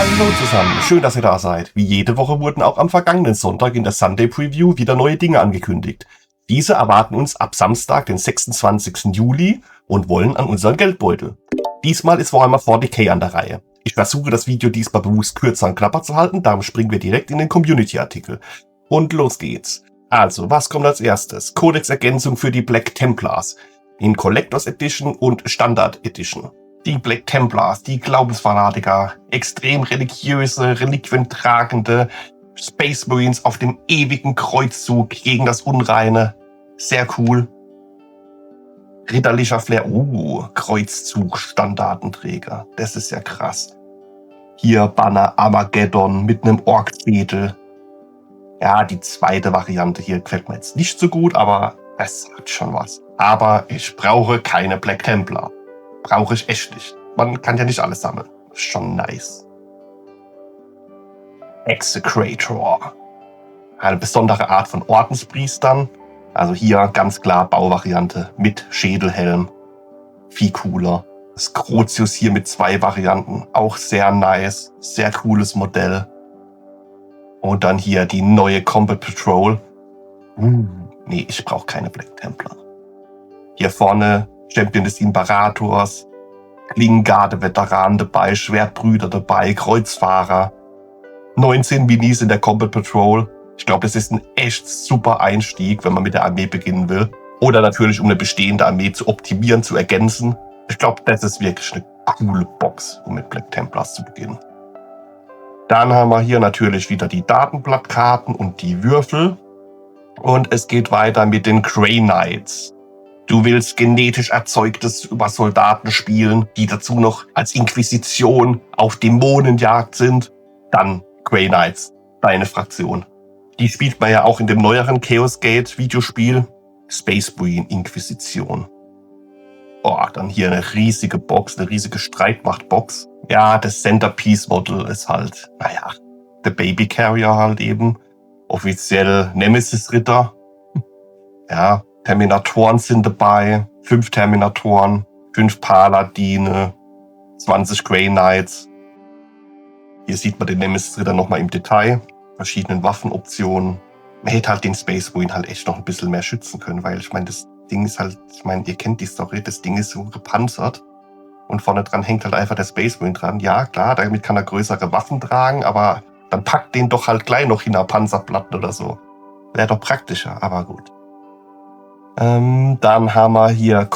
Hallo zusammen, schön, dass ihr da seid. Wie jede Woche wurden auch am vergangenen Sonntag in der Sunday Preview wieder neue Dinge angekündigt. Diese erwarten uns ab Samstag, den 26. Juli und wollen an unseren Geldbeutel. Diesmal ist Warhammer 40k an der Reihe. Ich versuche das Video diesmal bewusst kürzer und knapper zu halten, darum springen wir direkt in den Community-Artikel. Und los geht's. Also, was kommt als erstes? Codex-Ergänzung für die Black Templars in Collectors Edition und Standard Edition. Die Black Templars, die Glaubensfanatiker, extrem religiöse, reliquientragende Space Marines auf dem ewigen Kreuzzug gegen das Unreine. Sehr cool. Ritterlicher Flair. Kreuzzug, Standardenträger. Das ist ja krass. Hier Banner Armageddon mit einem Ork-Schädel. Ja, die zweite Variante hier gefällt mir jetzt nicht so gut, aber es hat schon was. Aber ich brauche keine Black Templar. Brauche ich echt nicht. Man kann ja nicht alles sammeln. Schon nice. Execrator. Eine besondere Art von Ordenspriestern. Also hier ganz klar Bauvariante mit Schädelhelm. Viel cooler. Das Crozius hier mit 2 Varianten. Auch sehr nice. Sehr cooles Modell. Und dann hier die neue Combat Patrol. Nee, ich brauche keine Black Templar. Hier vorne Champion des Imperators, Klingengarde-Veteranen dabei, Schwertbrüder dabei, Kreuzfahrer, 19 Minis in der Combat Patrol. Ich glaube, das ist ein echt super Einstieg, wenn man mit der Armee beginnen will. Oder natürlich, um eine bestehende Armee zu optimieren, zu ergänzen. Ich glaube, das ist wirklich eine coole Box, um mit Black Templars zu beginnen. Dann haben wir hier natürlich wieder die Datenblattkarten und die Würfel. Und es geht weiter mit den Grey Knights. Du willst genetisch erzeugtes über Soldaten spielen, die dazu noch als Inquisition auf Dämonenjagd sind, dann Grey Knights, deine Fraktion. Die spielt man ja auch in dem neueren Chaos Gate Videospiel, Space Marine Inquisition. Dann hier eine riesige Box, eine riesige Streitmacht-Box. Ja, das Centerpiece Model ist halt, der Baby Carrier halt eben. Offiziell Nemesis-Ritter. Ja, Terminatoren sind dabei, 5 Terminatoren, 5 Paladine, 20 Grey Knights. Hier sieht man den Nemesis-Ritter nochmal im Detail, verschiedenen Waffenoptionen. Man hätte halt den Space Marine halt echt noch ein bisschen mehr schützen können, weil ich meine, das Ding ist halt, ihr kennt die Story, das Ding ist so gepanzert und vorne dran hängt halt einfach der Space Marine dran. Ja, klar, damit kann er größere Waffen tragen, aber dann packt den doch halt gleich noch in einer Panzerplatte oder so. Wäre doch praktischer, aber gut. Dann haben wir hier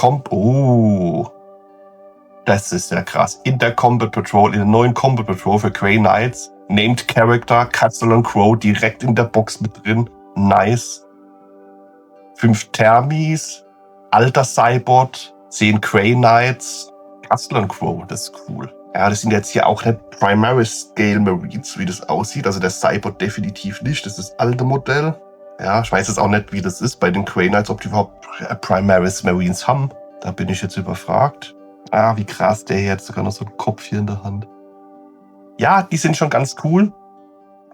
das ist ja krass. In der Combat Patrol, in der neuen Combat Patrol für Grey Knights, Named Character, Castellan Crow direkt in der Box mit drin. Nice. 5 Thermis, alter Cybot, 10 Grey Knights, Castellan Crow, das ist cool. Ja, das sind jetzt hier auch nicht Primary Scale Marines, wie das aussieht. Also der Cybot definitiv nicht, das ist das alte Modell. Ja, ich weiß jetzt auch nicht, wie das ist bei den Grey Knights, ob die überhaupt Primaris Marines haben. Da bin ich jetzt überfragt. Wie krass, der hier jetzt sogar noch so einen Kopf hier in der Hand. Ja, die sind schon ganz cool.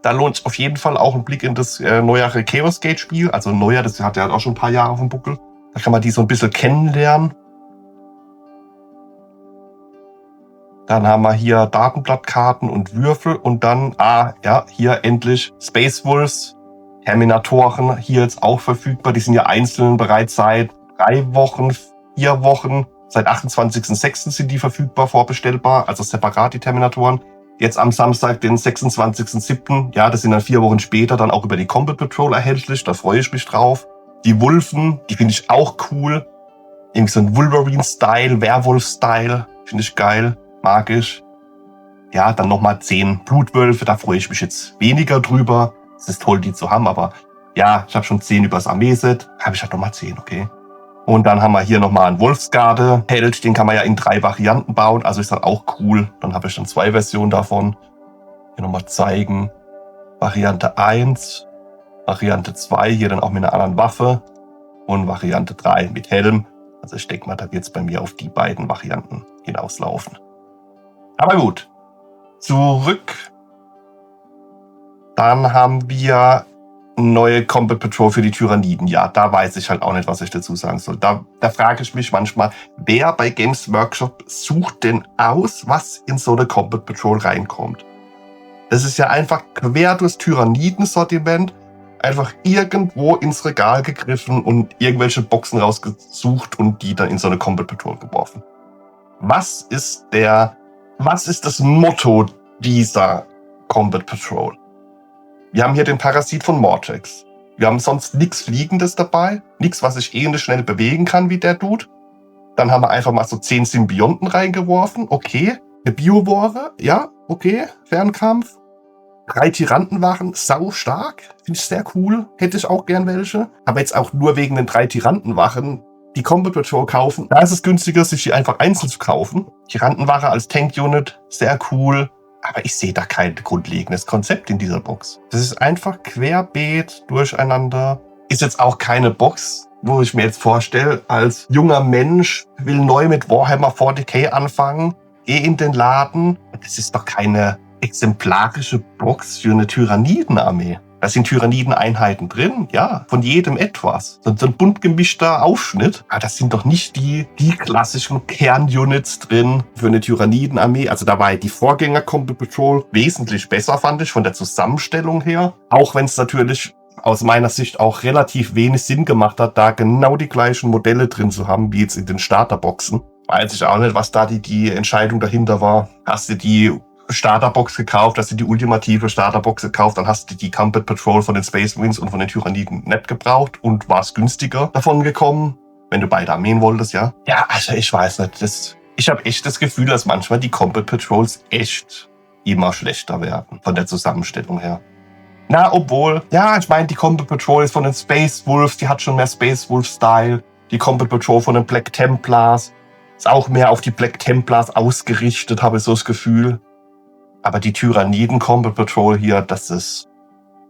Da lohnt sich auf jeden Fall auch ein Blick in das neuere Chaos Gate Spiel. Also neuer, das hat ja auch schon ein paar Jahre auf dem Buckel. Da kann man die so ein bisschen kennenlernen. Dann haben wir hier Datenblattkarten und Würfel. Und dann, hier endlich Space Wolves. Terminatoren hier jetzt auch verfügbar. Die sind ja einzeln bereits seit 3 Wochen, 4 Wochen. Seit 28.06. sind die verfügbar, vorbestellbar. Also separat die Terminatoren. Jetzt am Samstag, den 26.07. Ja, das sind dann 4 Wochen später dann auch über die Combat Patrol erhältlich. Da freue ich mich drauf. Die Wulfen, die finde ich auch cool. Irgendwie so ein Wolverine-Style, Werwolf-Style. Finde ich geil. Mag ich. Ja, dann nochmal 10 Blutwölfe. Da freue ich mich jetzt weniger drüber. Es ist toll, die zu haben, aber ja, ich habe schon 10 übers Armeeset. Habe ich halt nochmal 10, okay. Und dann haben wir hier nochmal einen Wolfsgarde-Held. Den kann man ja in 3 Varianten bauen. Also ist das auch cool. Dann habe ich dann 2 Versionen davon. Hier nochmal zeigen. Variante 1, Variante 2, hier dann auch mit einer anderen Waffe. Und Variante 3 mit Helm. Also ich denke mal, da wird es bei mir auf die beiden Varianten hinauslaufen. Aber gut. Zurück. Dann haben wir neue Combat Patrol für die Tyranniden. Ja, da weiß ich halt auch nicht, was ich dazu sagen soll. Da frage ich mich manchmal, wer bei Games Workshop sucht denn aus, was in so eine Combat Patrol reinkommt? Das ist ja einfach quer durchs Tyranniden-Sortiment einfach irgendwo ins Regal gegriffen und irgendwelche Boxen rausgesucht und die dann in so eine Combat Patrol geworfen. Was ist das Motto dieser Combat Patrol? Wir haben hier den Parasit von Mortrex. Wir haben sonst nichts Fliegendes dabei, nichts, was sich ähnlich schnell bewegen kann wie der Dude. Dann haben wir einfach mal so 10 Symbionten reingeworfen, okay. Eine Bioware, ja, okay. Fernkampf. 3 Tyrantenwachen, sau stark. Finde ich sehr cool. Hätte ich auch gern welche. Aber jetzt auch nur wegen den 3 Tyrantenwachen die Combat Patrol kaufen. Da ist es günstiger, sich die einfach einzeln zu kaufen. Tyrantenwache als Tank-Unit, sehr cool. Aber ich sehe da kein grundlegendes Konzept in dieser Box. Das ist einfach querbeet durcheinander. Ist jetzt auch keine Box, wo ich mir jetzt vorstelle, als junger Mensch will neu mit Warhammer 40k anfangen, geh in den Laden. Das ist doch keine exemplarische Box für eine Tyrannidenarmee. Da sind Tyrannideneinheiten drin, ja, von jedem etwas. So ein bunt gemischter Aufschnitt. Aber das sind doch nicht die klassischen Kernunits drin für eine Tyrannidenarmee. Also da war die Vorgänger Combat Patrol wesentlich besser, fand ich, von der Zusammenstellung her. Auch wenn es natürlich aus meiner Sicht auch relativ wenig Sinn gemacht hat, da genau die gleichen Modelle drin zu haben, wie jetzt in den Starterboxen. Weiß ich auch nicht, was da die Entscheidung dahinter war. Hast du die Starterbox gekauft, hast du die ultimative Starterbox gekauft, dann hast du die Combat Patrol von den Space Marines und von den Tyranniden nicht gebraucht und warst günstiger davon gekommen, wenn du beide Armeen wolltest, ja. Ja, also ich weiß nicht, ich habe echt das Gefühl, dass manchmal die Combat Patrols echt immer schlechter werden, von der Zusammenstellung her. Na, obwohl, ja, ich meine, die Combat Patrol ist von den Space Wolves, die hat schon mehr Space Wolf-Style. Die Combat Patrol von den Black Templars ist auch mehr auf die Black Templars ausgerichtet, habe ich so das Gefühl. Aber die Tyranniden Combat Patrol hier, das ist,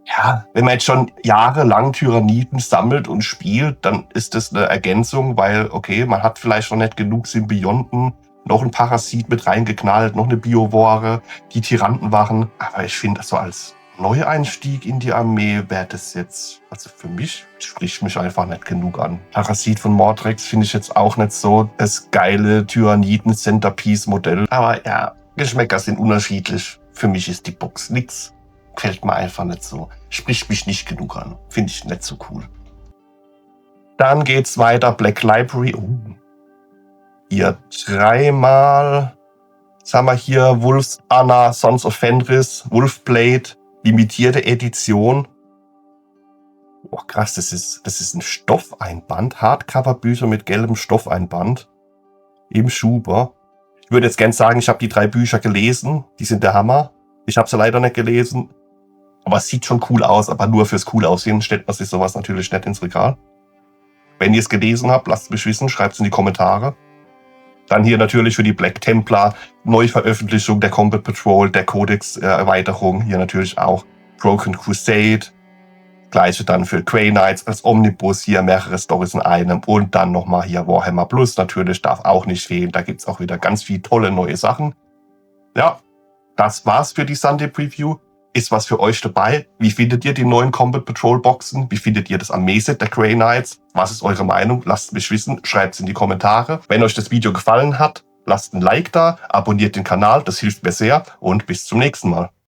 ja, wenn man jetzt schon jahrelang Tyranniden sammelt und spielt, dann ist das eine Ergänzung, weil, okay, man hat vielleicht noch nicht genug Symbionten, noch ein Parasit mit reingeknallt, noch eine Bioware, die Tyrantenwachen. Aber ich finde, so als Neueinstieg in die Armee wäre das jetzt, also für mich, spricht mich einfach nicht genug an. Parasit von Mortrex finde ich jetzt auch nicht so das geile Tyranniden-Centerpiece-Modell. Aber ja, Geschmäcker sind unterschiedlich. Für mich ist die Box nix. Gefällt mir einfach nicht so. Spricht mich nicht genug an. Finde ich nicht so cool. Dann geht's weiter. Black Library. Hier 3-mal. Jetzt haben wir hier Wolf's Anna, Sons of Fenris, Wolfblade, limitierte Edition. Oh krass, das ist ein Stoffeinband. Hardcover-Bücher mit gelbem Stoffeinband. Im Schuber. Ich würde jetzt gern sagen, ich habe die 3 Bücher gelesen. Die sind der Hammer. Ich habe sie leider nicht gelesen. Aber es sieht schon cool aus. Aber nur fürs cool Aussehen stellt man sich sowas natürlich nicht ins Regal. Wenn ihr es gelesen habt, lasst es mich wissen. Schreibt es in die Kommentare. Dann hier natürlich für die Black Templar Neuveröffentlichung der Combat Patrol, der Codex-Erweiterung. Hier natürlich auch Broken Crusade. Gleiche dann für Grey Knights als Omnibus, hier mehrere Storys in einem und dann nochmal hier Warhammer Plus, natürlich darf auch nicht fehlen, da gibt's auch wieder ganz viele tolle neue Sachen. Ja, das war's für die Sunday Preview. Ist was für euch dabei? Wie findet ihr die neuen Combat Patrol Boxen? Wie findet ihr das Armeeset der Grey Knights? Was ist eure Meinung? Lasst mich wissen, schreibt's in die Kommentare. Wenn euch das Video gefallen hat, lasst ein Like da, abonniert den Kanal, das hilft mir sehr und bis zum nächsten Mal.